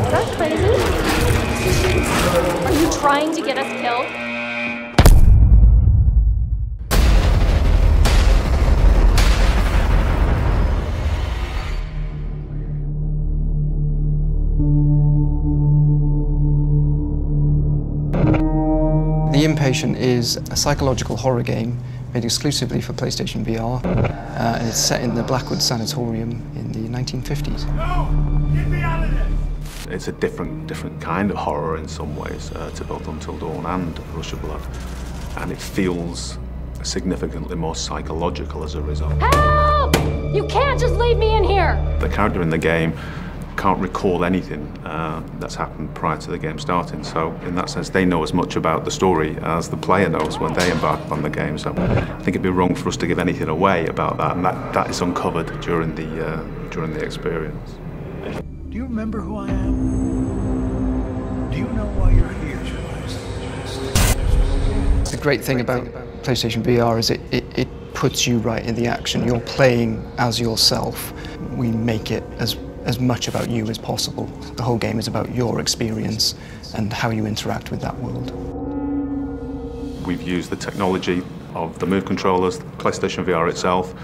Is that crazy? Are you trying to get us killed? The Inpatient is a psychological horror game made exclusively for PlayStation VR, and it's set in the Blackwood Sanatorium in the 1950s. No! Get me out of there! It's a different kind of horror in some ways to both Until Dawn and Rush of Blood, and it feels significantly more psychological as a result. Help! You can't just leave me in here! The character in the game can't recall anything that's happened prior to the game starting, so in that sense they know as much about the story as the player knows when they embark on the game. So I think it'd be wrong for us to give anything away about that, and that is uncovered during the experience. Do you remember who I am? Do you know why you're here? The great thing about PlayStation VR is it puts you right in the action. You're playing as yourself. We make it as much about you as possible. The whole game is about your experience and how you interact with that world. We've used the technology of the Move controllers, the PlayStation VR itself,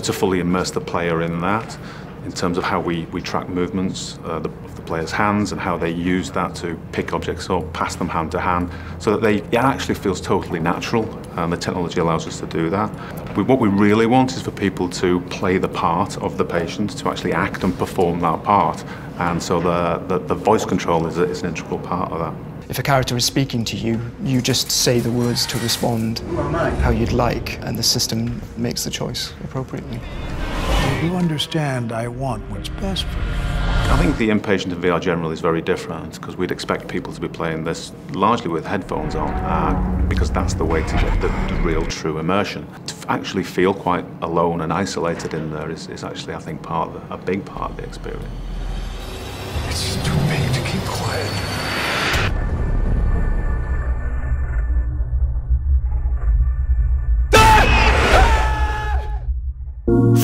to fully immerse the player in that, in terms of how we track movements of the player's hands and how they use that to pick objects up, pass them hand to hand, so that it actually feels totally natural, and the technology allows us to do that. What we really want is for people to play the part of the patient, to actually act and perform that part, and so the voice control is an integral part of that. If a character is speaking to you, you just say the words to respond how you'd like, and the system makes the choice appropriately. You understand I want what's best for you. I think the Inpatient in VR generally is very different, because we'd expect people to be playing this largely with headphones on, because that's the way to get the real true immersion. To actually feel quite alone and isolated in there is actually, I think, a big part of the experience. It's too big to keep quiet.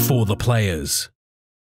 For the players.